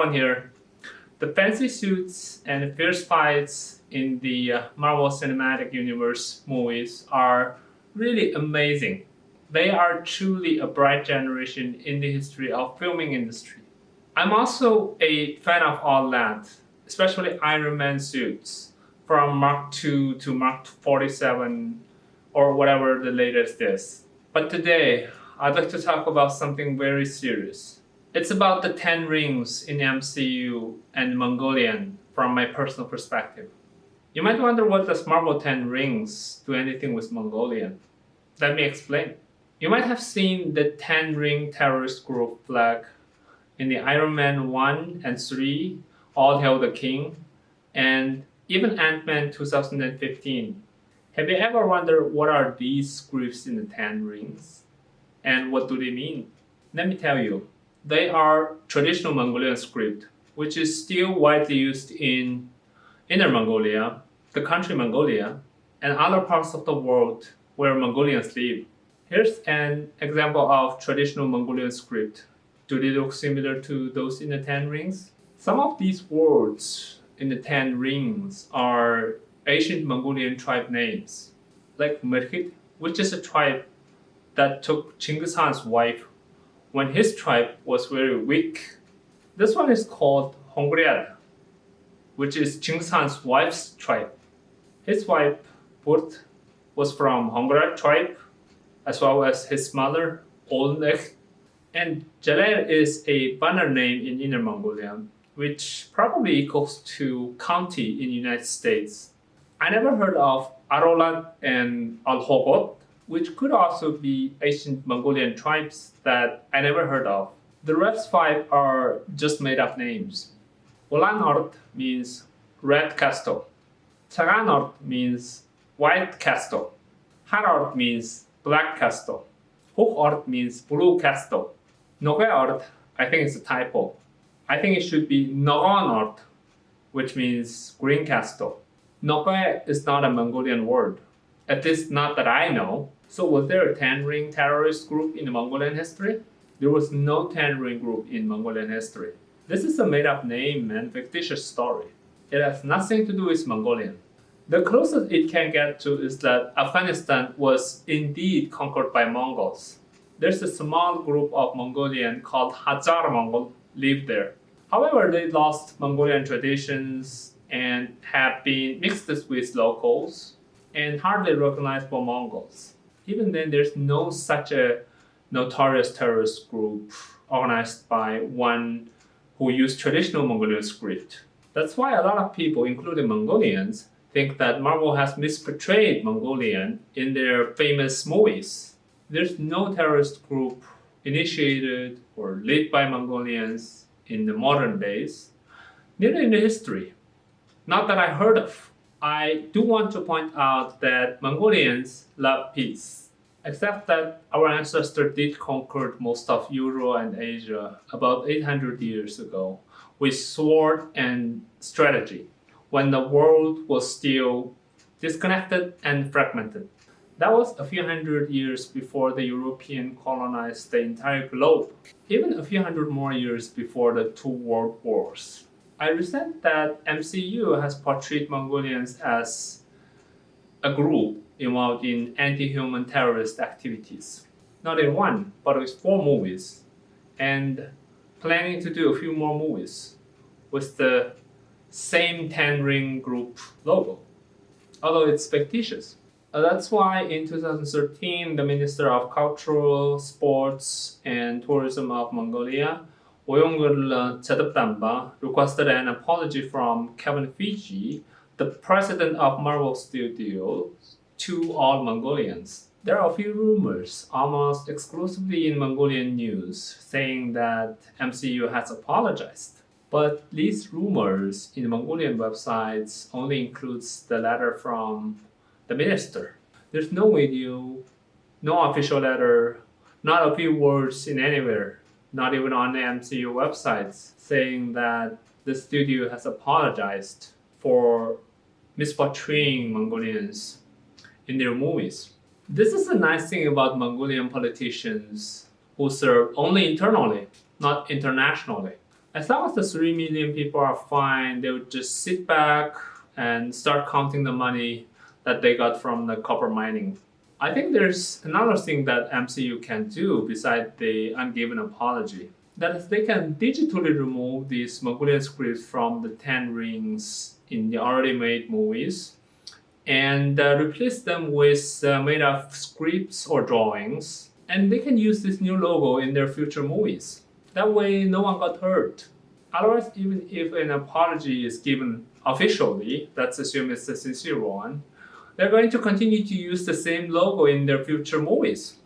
Dragon here. The fancy suits and fierce fights in the Marvel Cinematic Universe movies are really amazing. They are truly a bright generation in the history of filming industry. I'm also a fan of all that, especially Iron Man suits, from Mark II to Mark 47 or whatever the latest is. But today, I'd like to talk about something very serious. It's about the 10 rings in MCU and Mongolian from my personal perspective. You might wonder, what does Marvel 10 rings do anything with Mongolian? Let me explain. You might have seen the 10 ring terrorist group flag in the Iron Man 1 and 3, All Hail the King, and even Ant-Man 2015. Have you ever wondered what are these groups in the 10 rings? And what do they mean? Let me tell you. They are traditional Mongolian script, which is still widely used in Inner Mongolia, the country Mongolia, and other parts of the world where Mongolians live. Here's an example of traditional Mongolian script. Do they look similar to those in the 10 rings? Some of these words in the 10 rings are ancient Mongolian tribe names, like Merkit, which is a tribe that took Genghis Khan's wife when his tribe was very weak. This one is called Hongriad, which is Genghis Khan's wife's tribe. His wife, Burt, was from Hongriad tribe, as well as his mother, Olnek. And Jaler is a banner name in Inner Mongolia, which probably equals to county in the United States. I never heard of Arolat and Alhogot, which could also be ancient Mongolian tribes that I never heard of. The rest 5 are just made up names. Ulanort means red castle. Taganort means white castle. Harort means black castle. Hukort means blue castle. Nogeort, I think it's a typo. I think it should be Nogonort, which means green castle. Noge is not a Mongolian word. At least not that I know. So was there a 10-ring terrorist group in Mongolian history? There was no 10-ring group in Mongolian history. This is a made-up name and fictitious story. It has nothing to do with Mongolian. The closest it can get to is that Afghanistan was indeed conquered by Mongols. There's a small group of Mongolian called Hazar Mongol live there. However, they lost Mongolian traditions and have been mixed with locals and hardly recognizable Mongols. Even then, there's no such a notorious terrorist group organized by one who used traditional Mongolian script. That's why a lot of people, including Mongolians, think that Marvel has misportrayed Mongolian in their famous movies. There's no terrorist group initiated or led by Mongolians in the modern days, neither in the history. Not that I heard of. I do want to point out that Mongolians love peace, except that our ancestors did conquer most of Europe and Asia about 800 years ago with sword and strategy, when the world was still disconnected and fragmented. That was a few hundred years before the European colonized the entire globe, even a few hundred more years before the 2 world wars. I resent that MCU has portrayed Mongolians as a group involved in anti-human terrorist activities. Not in 1, but with 4 movies, and planning to do a few more movies with the same 10-ring group logo, although it's fictitious. That's why in 2013, the Minister of Cultural, Sports, and Tourism of Mongolia, Oyonggul Chedapdamba, requested an apology from Kevin Feige, the president of Marvel Studios, to all Mongolians. There are a few rumors, almost exclusively in Mongolian news, saying that MCU has apologized. But these rumors in Mongolian websites only includes the letter from the minister. There's no video, no official letter, not a few words in anywhere, not even on the MCU websites, saying that the studio has apologized for misportraying Mongolians in their movies. This is a nice thing about Mongolian politicians who serve only internally, not internationally. As long as the 3 million people are fine, they would just sit back and start counting the money that they got from the copper mining. I think there's another thing that MCU can do besides the ungiven apology. That is, they can digitally remove these Mongolian scripts from the 10 rings in the already made movies and replace them with made up scripts or drawings. And they can use this new logo in their future movies. That way, no one got hurt. Otherwise, even if an apology is given officially, let's assume it's a sincere one, they're going to continue to use the same logo in their future movies,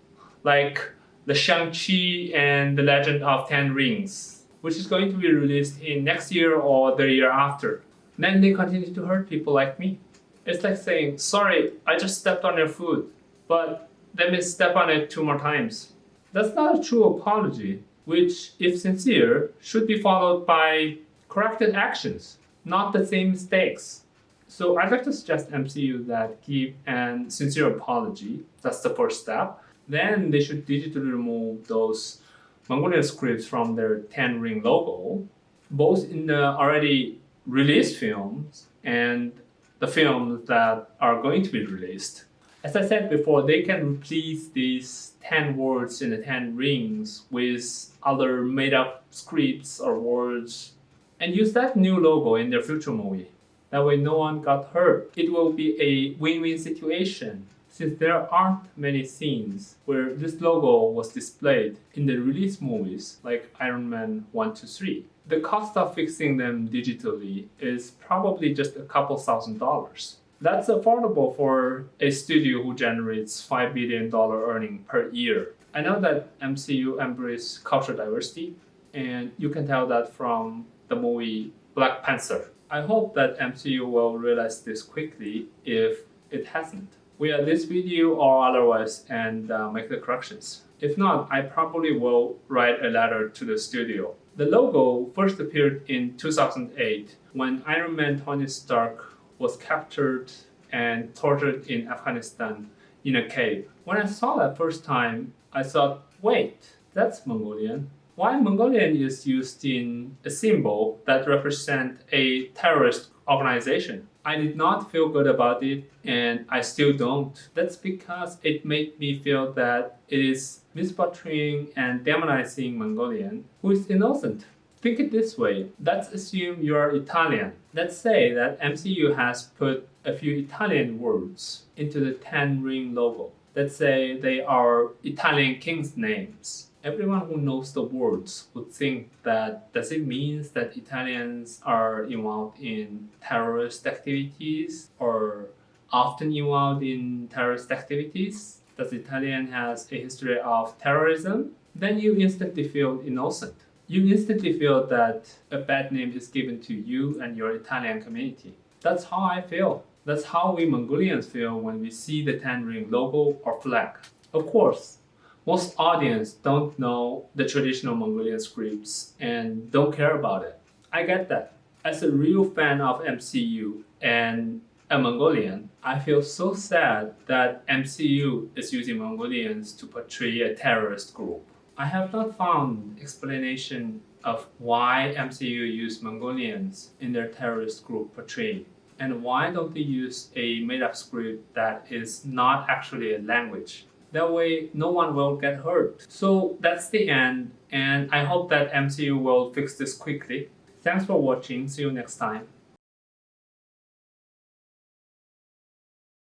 like the Shang-Chi and the Legend of Ten Rings, which is going to be released in next year or the year after. Then they continue to hurt people like me. It's like saying, sorry, I just stepped on your food, but let me step on it 2 more times. That's not a true apology, which, if sincere, should be followed by corrected actions, not the same mistakes. So I'd like to suggest MCU that give an sincere apology. That's the first step. Then they should digitally remove those Mongolian scripts from their 10 ring logo, both in the already released films and the films that are going to be released. As I said before, they can replace these 10 words in the 10 rings with other made up scripts or words and use that new logo in their future movie. That way no one got hurt. It will be a win-win situation since there aren't many scenes where this logo was displayed in the release movies like Iron Man 1 to 3. The cost of fixing them digitally is probably just a couple $1,000s. That's affordable for a studio who generates $5 billion earning per year. I know that MCU embraces cultural diversity, and you can tell that from the movie Black Panther. I hope that MCU will realize this quickly if it hasn't. Via this video or otherwise and make the corrections. If not, I probably will write a letter to the studio. The logo first appeared in 2008 when Iron Man Tony Stark was captured and tortured in Afghanistan in a cave. When I saw that first time, I thought, wait, that's Mongolian. Why Mongolian is used in a symbol that represents a terrorist organization? I did not feel good about it, and I still don't. That's because it made me feel that it is misportraying and demonizing Mongolian, who is innocent. Think it this way. Let's assume you're Italian. Let's say that MCU has put a few Italian words into the 10 ring logo. Let's say they are Italian kings' names. Everyone who knows the words would think that does it mean that Italians are involved in terrorist activities or often involved in terrorist activities? Does Italian has a history of terrorism? Then you instantly feel innocent. You instantly feel that a bad name is given to you and your Italian community. That's how I feel. That's how we Mongolians feel when we see the 10 ring logo or flag. Of course, most audience don't know the traditional Mongolian scripts and don't care about it. I get that. As a real fan of MCU and a Mongolian, I feel so sad that MCU is using Mongolians to portray a terrorist group. I have not found explanation of why MCU used Mongolians in their terrorist group portrayal. And why don't they use a made-up script that is not actually a language? That way, no one will get hurt. So that's the end, and I hope that MCU will fix this quickly. Thanks for watching. See you next time.